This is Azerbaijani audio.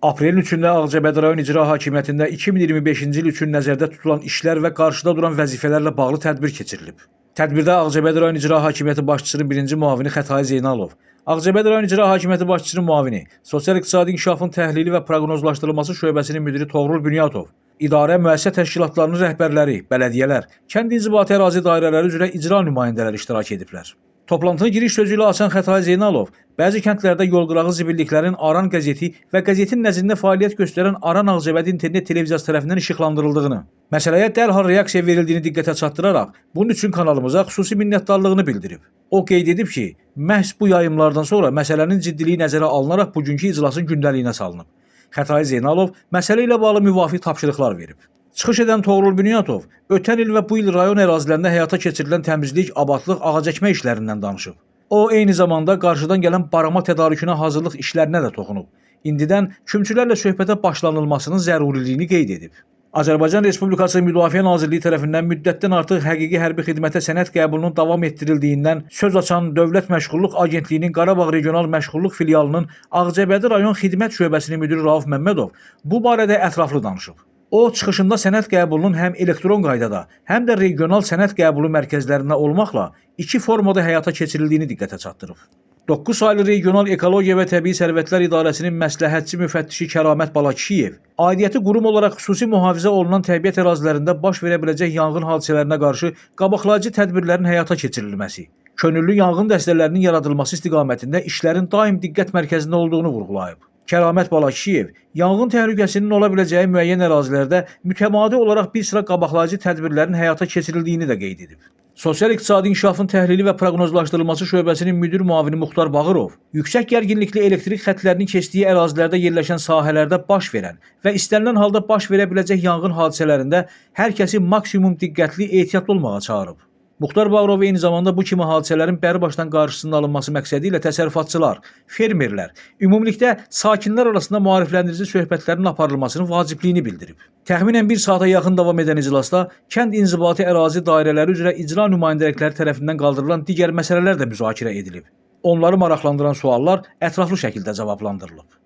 Aprelin 3-də Ağcabədi rayon İcra Hakimiyyətində 2025-ci il üçün nəzərdə tutulan işlər və qarşıda duran vəzifələrlə bağlı tədbir keçirilib. Tədbirdə Ağcabədi rayon İcra Hakimiyyəti başçısının birinci müavini Xətai Zeynalov, Ağcabədi rayon İcra Hakimiyyəti başçısının müavini, sosial-iqtisadi inkişafın təhlili və proqnozlaşdırılması şöbəsinin müdiri Toğrul Bünyatov, idarə müəssisə təşkilatlarının rəhbərləri, bələdiyyələr, kənd inzibati ərazi dairələri üzrə icra nümayəndələri iştirak ediblər. Toplantını giriş sözü ilə açan Xətai Zeynalov, bəzi kəndlərdə yolqırağı zibilliklərin Aran qəzeti və qəzetin nəzdində fəaliyyət göstərən Aran Ağcabədi internet televiziyası tərəfindən işıqlandırıldığını, məsələyə dərhal reaksiya verildiyini diqqətə çatdıraraq, bunun üçün kanalımıza xüsusi minnətdarlığını bildirib. O qeyd edib ki, məhz bu yayımlardan sonra məsələnin ciddiliyi nəzərə alınaraq bugünkü iclasın gündəliyinə salınıb. Xətai Zeynalov məsələ ilə bağlı müvafiq tapşırıqlar verib. Çıxış edən Toğrul Bünyatov, ötən il və bu il rayon ərazilərində həyata keçirilən təmizlik, abadlıq, ağacəkmə işlərindən danışıb. O, eyni zamanda qarşıdan gələn barama tədarükünə hazırlıq işlərinə də toxunub. İndidən kümçülərlə söhbətə başlanılmasının zəruriliyini qeyd edib. Azərbaycan Respublikası Müdafiə Nazirliyi tərəfindən müddətdən artıq həqiqi hərbi xidmətə sənəd qəbulunun davam etdirildiyindən söz açan Dövlət Məşğulluq Agentliyinin Qarabağ Regional Məşğulluq Filialının Ağcabədi rayon xidmət şöbəsinin müdiri Rauf Məmmədov bu barədə ətraflı danışıb. O, çıxışında sənəd qəbulunun həm elektron qaydada, həm də regional sənəd qəbulu mərkəzlərində olmaqla iki formada həyata keçirildiyini diqqətə çatdırıb. 9 saylı Regional Ekologiya və Təbii Sərvətlər İdarəsinin məsləhətçi müfəttişi Kəramət Balakişiyev, aidiyyəti qurum olaraq xüsusi mühafizə olunan təbiət ərazilərində baş verə biləcək yanğın hadisələrinə qarşı qabaqlayıcı tədbirlərin həyata keçirilməsi, könüllü yanğın dəstələrinin yaradılması istiqamətində işlərin daim diqqət mərkəzində olduğunu vurğulayıb. Kəramət Balakişiyev, yanğın təhlükəsinin ola biləcəyi müəyyən ərazilərdə mütəmadi olaraq bir sıra qabaqlayıcı tədbirlərin həyata keçirildiyini də qeyd edib. Sosial-iqtisadi inkişafın təhlili və proqnozlaşdırılması şöbəsinin müdir müavini Muxtar Bağırov, yüksək gərginlikli elektrik xəttlərinin keçdiyi ərazilərdə yerləşən sahələrdə baş verən və istənilən halda baş verə biləcək yanğın hadisələrində hər kəsi maksimum diqqətli, ehtiyatlı olmağa çağırıb. Muxtar Bağırov eyni zamanda bu kimi hadisələrin bəribaşdan qarşısının alınması məqsədi ilə təsərrüfatçılar, fermerlər, ümumilikdə sakinlər arasında maarifləndirici söhbətlərin aparılmasının vacibliyini bildirib. Təxminən bir saata yaxın davam edən iclasda kənd inzibati ərazi dairələri üzrə icra nümayəndəlikləri tərəfindən qaldırılan digər məsələlər də müzakirə edilib. Onları maraqlandıran suallar ətraflı şəkildə cavablandırılıb.